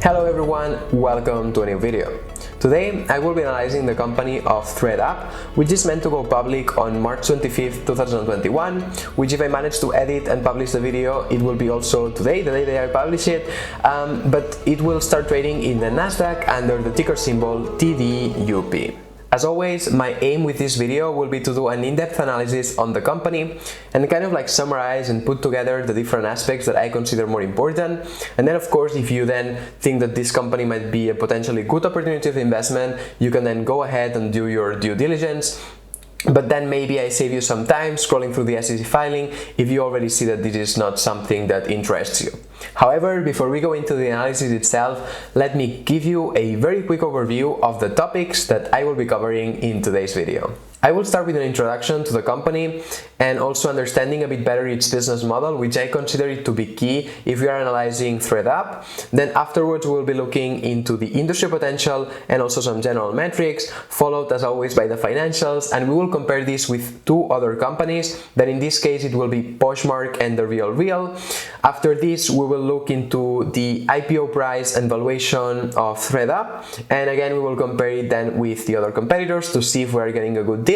Hello everyone, welcome to a new video. Today I will be analyzing the company of ThredUp, which is meant to go public on March 25th, 2021, which if I manage to edit and publish the video, it will be also today, the day that I publish it, but it will start trading in the NASDAQ under the ticker symbol TDUP. As always, my aim with this video will be to do an in-depth analysis on the company and kind of like summarize and put together the different aspects that I consider more important. And then of course, if you then think that this company might be a potentially good opportunity of investment, you can then go ahead and do your due diligence. But then maybe I save you some time scrolling through the SEC filing if you already see that this is not something that interests you. However, before we go into the analysis itself, let me give you a very quick overview of the topics that I will be covering in today's video. I will start with an introduction to the company and also understanding a bit better its business model, which I consider it to be key if we are analyzing ThredUp. Then afterwards, we'll be looking into the industry potential and also some general metrics, followed as always by the financials, and we will compare this with two other companies. Then in this case, it will be Poshmark and The RealReal. After this, we will look into the IPO price and valuation of ThredUp, and again, we will compare it then with the other competitors to see if we are getting a good deal.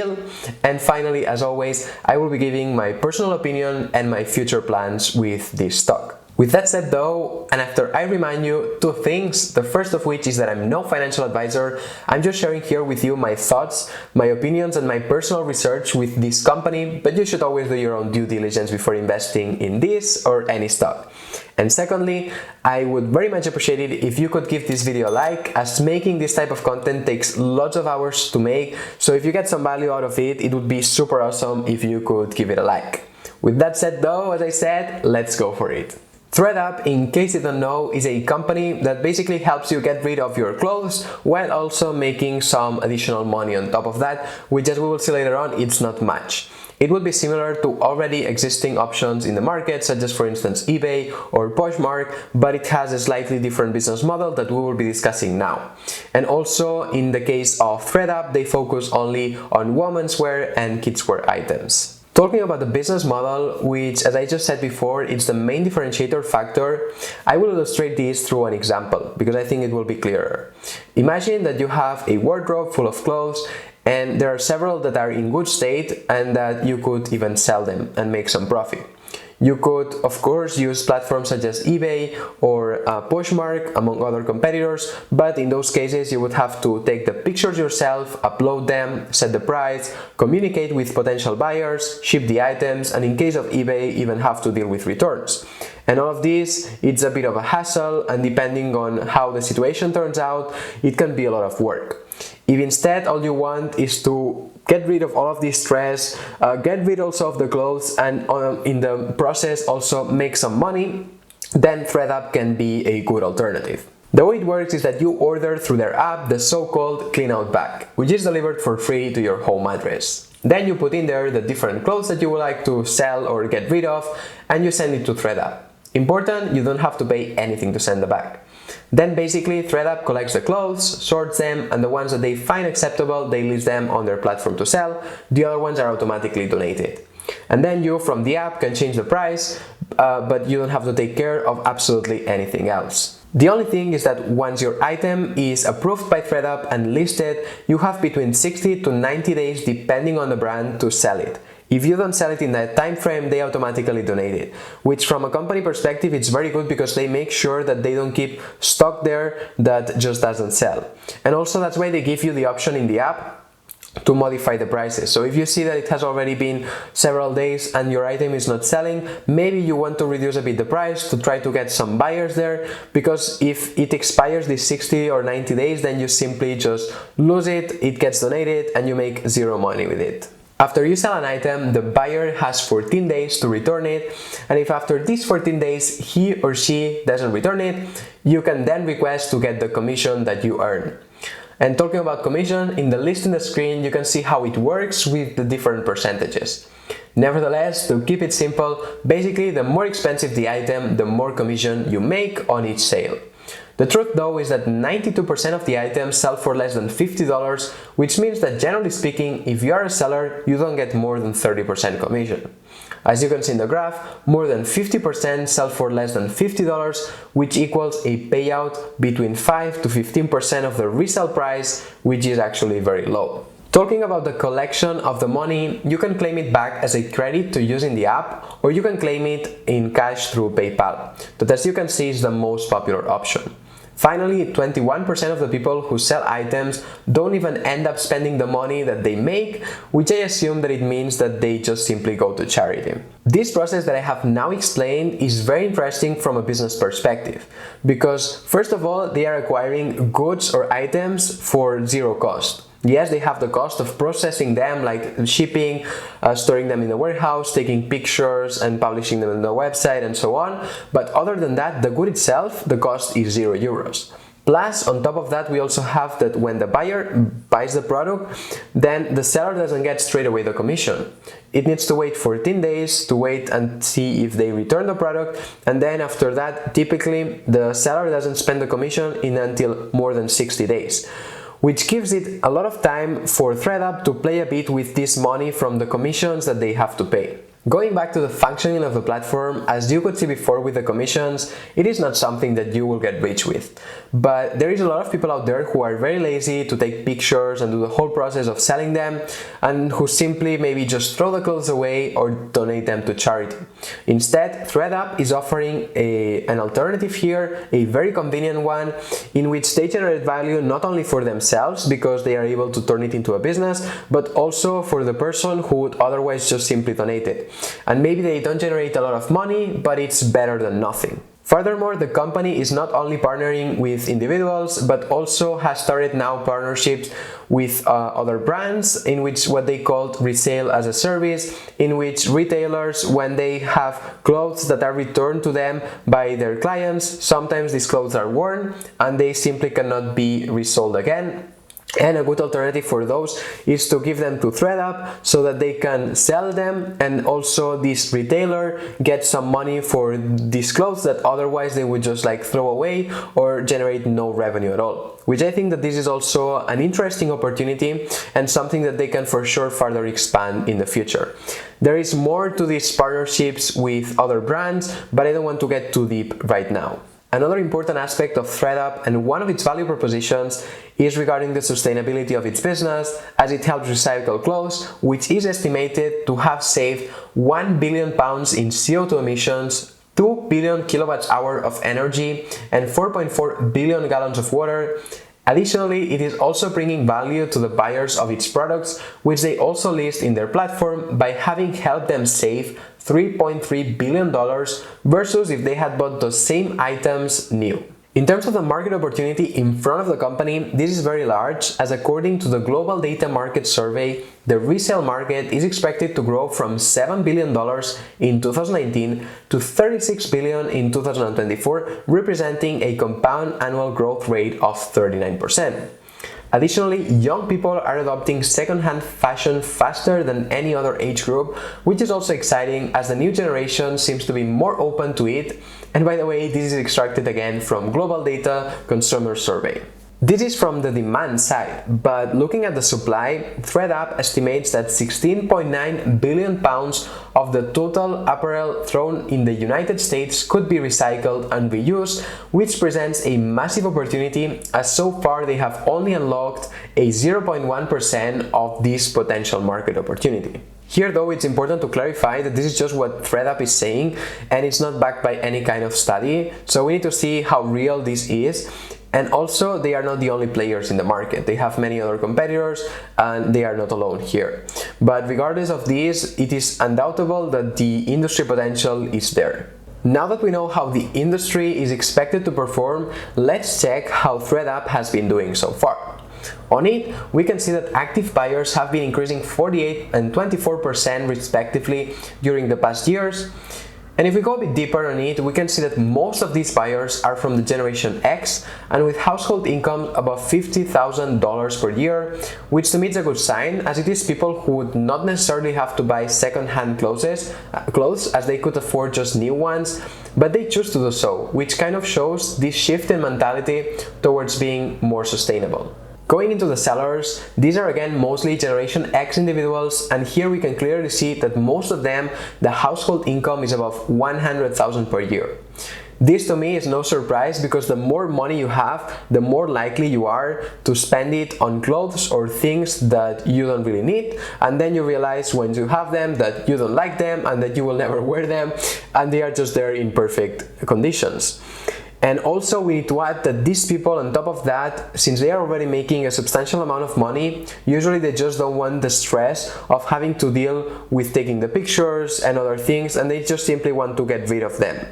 And finally, as always, I will be giving my personal opinion and my future plans with this stock. With that said though, and after I remind you two things, the first of which is that I'm no financial advisor, I'm just sharing here with you my thoughts, my opinions and my personal research with this company, but you should always do your own due diligence before investing in this or any stock. And secondly, I would very much appreciate it if you could give this video a like, as making this type of content takes lots of hours to make, so if you get some value out of it, it would be super awesome if you could give it a like. With that said though, as I said, let's go for it. ThredUp, in case you don't know, is a company that basically helps you get rid of your clothes while also making some additional money on top of that, which as we will see later on, it's not much. It would be similar to already existing options in the market, such as for instance eBay or Poshmark, but it has a slightly different business model that we will be discussing now. And also in the case of ThredUp, they focus only on women's wear and kids wear items. Talking about the business model, which as I just said before, it's the main differentiator factor, I will illustrate this through an example because I think it will be clearer. Imagine that you have a wardrobe full of clothes and there are several that are in good state and that you could even sell them and make some profit. You could, of course, use platforms such as eBay or Poshmark, among other competitors, but in those cases you would have to take the pictures yourself, upload them, set the price, communicate with potential buyers, ship the items, and in case of eBay, even have to deal with returns. And all of this, it's a bit of a hassle, and depending on how the situation turns out, it can be a lot of work. If instead all you want is to get rid of all of this stress, get rid also of the clothes, and in the process also make some money, then ThredUp can be a good alternative. The way it works is that you order through their app the so-called clean out bag, which is delivered for free to your home address. Then you put in there the different clothes that you would like to sell or get rid of, and you send it to ThredUp. Important, you don't have to pay anything to send the bag. Then basically ThredUp collects the clothes, sorts them, and the ones that they find acceptable, they list them on their platform to sell. The other ones are automatically donated. And then you from the app can change the price, but you don't have to take care of absolutely anything else. The only thing is that once your item is approved by ThredUp and listed, you have between 60 to 90 days depending on the brand to sell it. If you don't sell it in that time frame, they automatically donate it, which from a company perspective, it's very good because they make sure that they don't keep stock there that just doesn't sell. And also that's why they give you the option in the app to modify the prices. So if you see that it has already been several days and your item is not selling, maybe you want to reduce a bit the price to try to get some buyers there, because if it expires these 60 or 90 days, then you simply just lose it, it gets donated, and you make zero money with it. After you sell an item, the buyer has 14 days to return it, and if after these 14 days he or she doesn't return it, you can then request to get the commission that you earn. And talking about commission, in the list in the screen you can see how it works with the different percentages. Nevertheless, to keep it simple, basically the more expensive the item, the more commission you make on each sale. The truth though is that 92% of the items sell for less than $50, which means that generally speaking, if you are a seller, you don't get more than 30% commission. As you can see in the graph, more than 50% sell for less than $50, which equals a payout between 5 to 15% of the resale price, which is actually very low. Talking about the collection of the money, you can claim it back as a credit to use in the app, or you can claim it in cash through PayPal, that as you can see is the most popular option. Finally, 21% of the people who sell items don't even end up spending the money that they make, which I assume that it means that they just simply go to charity. This process that I have now explained is very interesting from a business perspective, because first of all, they are acquiring goods or items for zero cost. Yes, they have the cost of processing them, like shipping, storing them in the warehouse, taking pictures and publishing them on the website and so on. But other than that, the good itself, the cost is €0. Plus, on top of that, we also have that when the buyer buys the product, then the seller doesn't get straight away the commission. It needs to wait 14 days to wait and see if they return the product, and then after that, typically, the seller doesn't spend the commission until more than 60 days. Which gives it a lot of time for ThredUp to play a bit with this money from the commissions that they have to pay. Going back to the functioning of the platform, as you could see before with the commissions, it is not something that you will get rich with. But there is a lot of people out there who are very lazy to take pictures and do the whole process of selling them, and who simply maybe just throw the clothes away or donate them to charity. Instead, ThredUp is offering an alternative here, a very convenient one, in which they generate value not only for themselves because they are able to turn it into a business, but also for the person who would otherwise just simply donate it. And maybe they don't generate a lot of money, but it's better than nothing. Furthermore, the company is not only partnering with individuals, but also has started now partnerships with other brands, in which what they call resale as a service, in which retailers, when they have clothes that are returned to them by their clients, sometimes these clothes are worn and they simply cannot be resold again. And a good alternative for those is to give them to ThredUp so that they can sell them, and also this retailer gets some money for these clothes that otherwise they would just like throw away or generate no revenue at all. Which I think that this is also an interesting opportunity and something that they can for sure further expand in the future. There is more to these partnerships with other brands, but I don't want to get too deep right now. Another important aspect of ThredUp and one of its value propositions is regarding the sustainability of its business, as it helps recycle clothes, which is estimated to have saved £1 billion in CO2 emissions, 2 billion kilowatt-hours of energy, and 4.4 billion gallons of water. Additionally, it is also bringing value to the buyers of its products, which they also list in their platform by having helped them save $3.3 billion versus if they had bought those same items new. In terms of the market opportunity in front of the company, this is very large, as according to the Global Data Market Survey, the resale market is expected to grow from $7 billion in 2019 to $36 billion in 2024, representing a compound annual growth rate of 39%. Additionally, young people are adopting second-hand fashion faster than any other age group, which is also exciting as the new generation seems to be more open to it. And by the way, this is extracted again from Global Data Consumer Survey. This is from the demand side, but looking at the supply, ThredUp estimates that £16.9 billion of the total apparel thrown in the United States could be recycled and reused, which presents a massive opportunity, as so far they have only unlocked a 0.1% of this potential market opportunity. Here though, it's important to clarify that this is just what ThredUp is saying and it's not backed by any kind of study, so we need to see how real this is. And also, they are not the only players in the market. They have many other competitors and they are not alone here. But regardless of this, it is undoubtable that the industry potential is there. Now that we know how the industry is expected to perform, let's check how ThredUp has been doing so far. On it, we can see that active buyers have been increasing 48% and 24% respectively during the past years. And if we go a bit deeper on it, we can see that most of these buyers are from the Generation X and with household income above $50,000 per year, which to me is a good sign, as it is people who would not necessarily have to buy second-hand clothes as they could afford just new ones, but they choose to do so, which kind of shows this shift in mentality towards being more sustainable. Going into the sellers, these are again mostly Generation X individuals, and here we can clearly see that most of them, the household income is above 100,000 per year. This to me is no surprise, because the more money you have, the more likely you are to spend it on clothes or things that you don't really need, and then you realize when you have them that you don't like them and that you will never wear them, and they are just there in perfect conditions. And also we need to add that these people, on top of that, since they are already making a substantial amount of money, usually they just don't want the stress of having to deal with taking the pictures and other things, and they just simply want to get rid of them.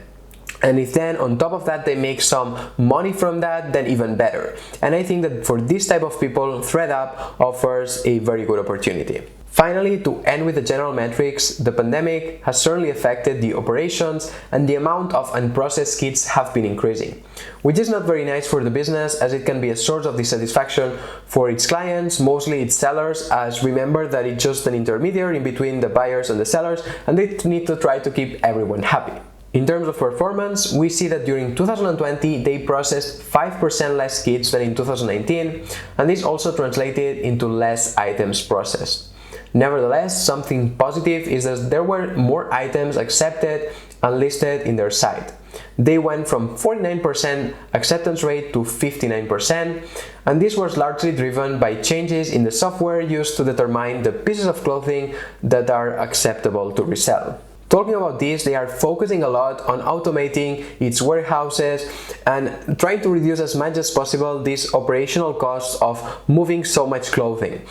And if then on top of that they make some money from that, then even better. And I think that for this type of people, ThredUp offers a very good opportunity. Finally, to end with the general metrics, the pandemic has certainly affected the operations, and the amount of unprocessed kits have been increasing, which is not very nice for the business, as it can be a source of dissatisfaction for its clients, mostly its sellers, as remember that it's just an intermediary in between the buyers and the sellers, and they need to try to keep everyone happy. In terms of performance, we see that during 2020 they processed 5% less kits than in 2019, and this also translated into less items processed. Nevertheless, something positive is that there were more items accepted and listed in their site. They went from 49% acceptance rate to 59%, and this was largely driven by changes in the software used to determine the pieces of clothing that are acceptable to resell. Talking about this, they are focusing a lot on automating its warehouses and trying to reduce as much as possible these operational costs of moving so much clothing.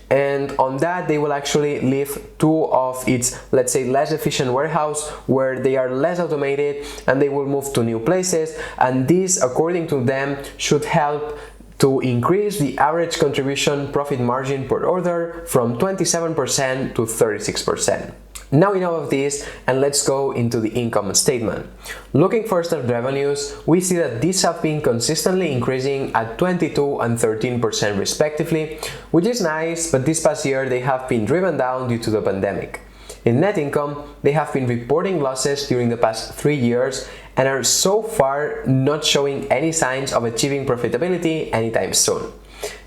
And on that, they will actually leave two of its, let's say, less efficient warehouse where they are less automated, and they will move to new places. And this, according to them, should help to increase the average contribution profit margin per order from 27% to 36%. Now we know of this, and let's go into the income statement. Looking first at revenues, we see that these have been consistently increasing at 22 and 13% respectively, which is nice, but this past year they have been driven down due to the pandemic. In net income, they have been reporting losses during the past 3 years and are so far not showing any signs of achieving profitability anytime soon.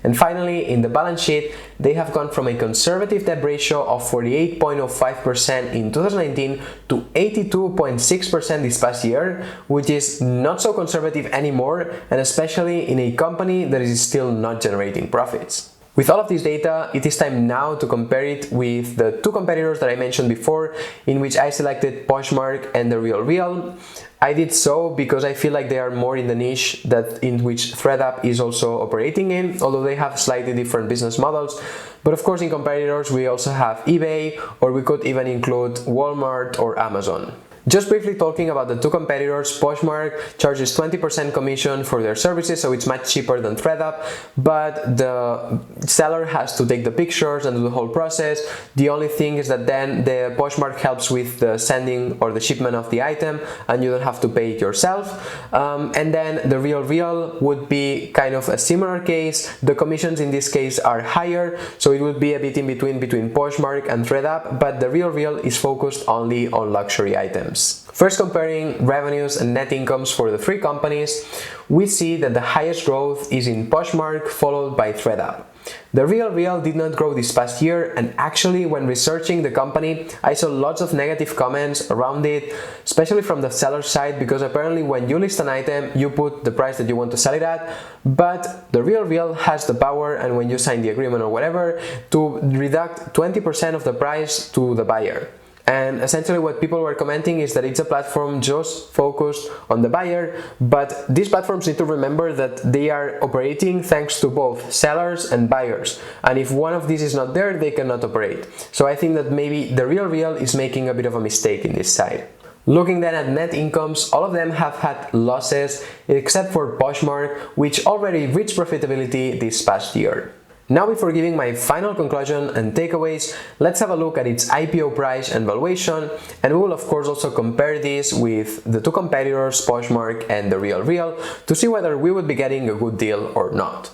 And finally, in the balance sheet, they have gone from a conservative debt ratio of 48.05% in 2019 to 82.6% this past year, which is not so conservative anymore, and especially in a company that is still not generating profits. With all of this data, it is time now to compare it with the two competitors that I mentioned before, in which I selected Poshmark and The RealReal. I did so because I feel like they are more in the niche that in which ThredUp is also operating in, although they have slightly different business models. But of course, in competitors, we also have eBay, or we could even include Walmart or Amazon. Just briefly talking about the two competitors, Poshmark charges 20% commission for their services, so it's much cheaper than ThredUp, but the seller has to take the pictures and do the whole process. The only thing is that then the Poshmark helps with the sending or the shipment of the item, and you don't have to pay it yourself. And then The RealReal would be kind of a similar case. The commissions in this case are higher, so it would be a bit in between Poshmark and ThredUp, but The RealReal is focused only on luxury items. First, comparing revenues and net incomes for the three companies, we see that the highest growth is in Poshmark, followed by ThredUp. The RealReal did not grow this past year, and actually when researching the company, I saw lots of negative comments around it, especially from the seller side, because apparently when you list an item, you put the price that you want to sell it at, but the RealReal has the power, and when you sign the agreement or whatever, to deduct 20% of the price to the buyer. And essentially what people were commenting is that it's a platform just focused on the buyer, but these platforms need to remember that they are operating thanks to both sellers and buyers. And if one of these is not there, they cannot operate. So I think that maybe The RealReal is making a bit of a mistake in this side. Looking then at net incomes, all of them have had losses, except for Poshmark, which already reached profitability this past year. Now, before giving my final conclusion and takeaways, let's have a look at its IPO price and valuation, and we will of course also compare this with the two competitors, Poshmark and The RealReal, to see whether we would be getting a good deal or not.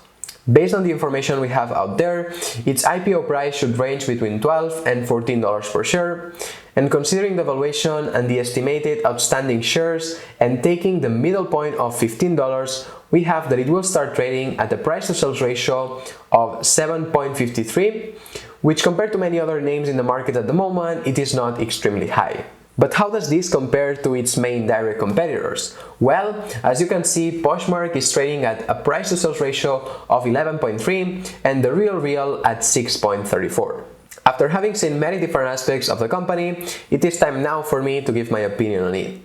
Based on the information we have out there, its IPO price should range between $12 and $14 per share. And considering the valuation and the estimated outstanding shares and taking the middle point of $15, we have that it will start trading at a price to sales ratio of 7.53, which compared to many other names in the market at the moment, it is not extremely high. But how does this compare to its main direct competitors? Well, as you can see, Poshmark is trading at a price to sales ratio of 11.3 and The RealReal at 6.34. After having seen many different aspects of the company, it is time now for me to give my opinion on it.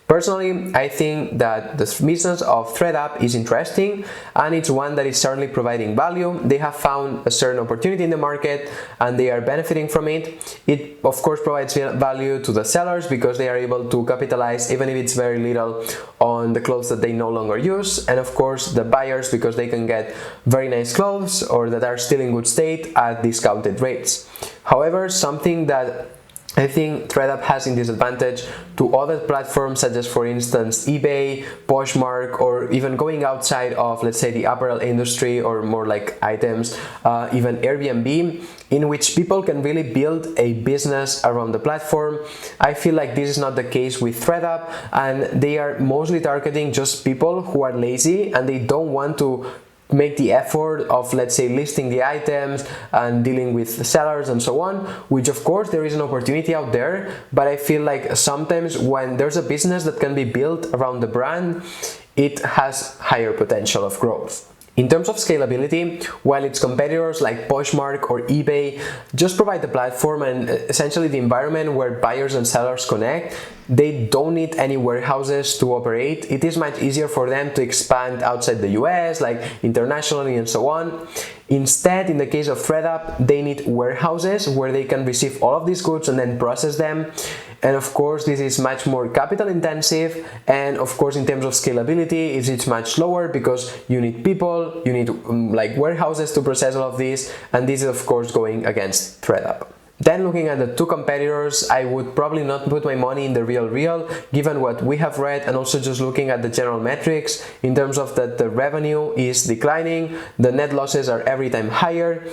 Personally, I think that the business of ThredUp is interesting and it's one that is certainly providing value. They have found a certain opportunity in the market and they are benefiting from it. It of course provides value to the sellers because they are able to capitalize, even if it's very little, on the clothes that they no longer use, and of course the buyers because they can get very nice clothes or that are still in good state at discounted rates. However, something that I think ThredUp has in disadvantage to other platforms such as, for instance, eBay, Poshmark, or even going outside of, let's say, the apparel industry or more like items, even Airbnb, in which people can really build a business around the platform. I feel like this is not the case with ThredUp, and they are mostly targeting just people who are lazy and they don't want to make the effort of, let's say, listing the items and dealing with sellers and so on, which of course there is an opportunity out there, but I feel like sometimes when there's a business that can be built around the brand, it has higher potential of growth. In terms of scalability, while its competitors like Poshmark or eBay just provide the platform and essentially the environment where buyers and sellers connect, they don't need any warehouses to operate. It is much easier for them to expand outside the US, like internationally and so on. Instead, in the case of ThredUp, they need warehouses where they can receive all of these goods and then process them. And of course, this is much more capital intensive. And of course, in terms of scalability, it's much slower because you need people, you need like warehouses to process all of this. And this is of course going against ThredUp. Then looking at the two competitors, I would probably not put my money in The RealReal, given what we have read, and also just looking at the general metrics in terms of that the revenue is declining, the net losses are every time higher.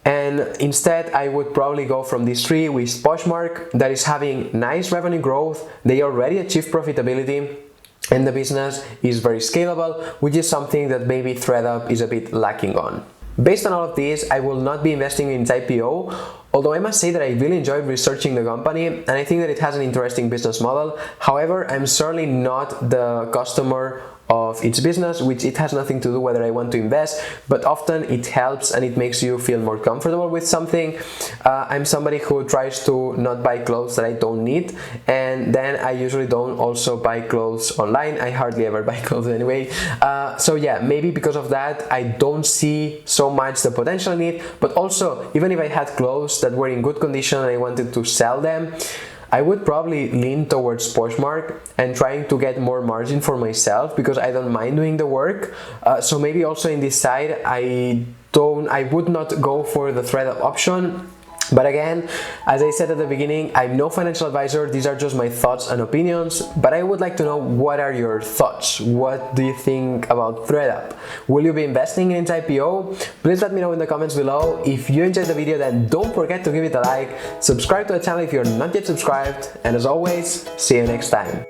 And instead, I would probably go from these three with Poshmark, that is having nice revenue growth. They already achieved profitability and the business is very scalable, which is something that maybe ThredUp is a bit lacking on. Based on all of this, I will not be investing in its IPO, although I must say that I really enjoyed researching the company and I think that it has an interesting business model. However, I'm certainly not the customer of its business, which it has nothing to do whether I want to invest, but often it helps and it makes you feel more comfortable with something. I'm somebody who tries to not buy clothes that I don't need, and then I usually don't also buy clothes online. I hardly ever buy clothes anyway. So yeah, maybe because of that I don't see so much the potential in it, but also even if I had clothes that were in good condition and I wanted to sell them, I would probably lean towards Poshmark and trying to get more margin for myself because I don't mind doing the work. So maybe also in this side, I would not go for the ThredUp option. But again, as I said at the beginning, I'm no financial advisor. These are just my thoughts and opinions, but I would like to know, what are your thoughts? What do you think about ThredUp? Will you be investing in its IPO? Please let me know in the comments below. If you enjoyed the video, then don't forget to give it a like, subscribe to the channel if you're not yet subscribed, and as always, see you next time.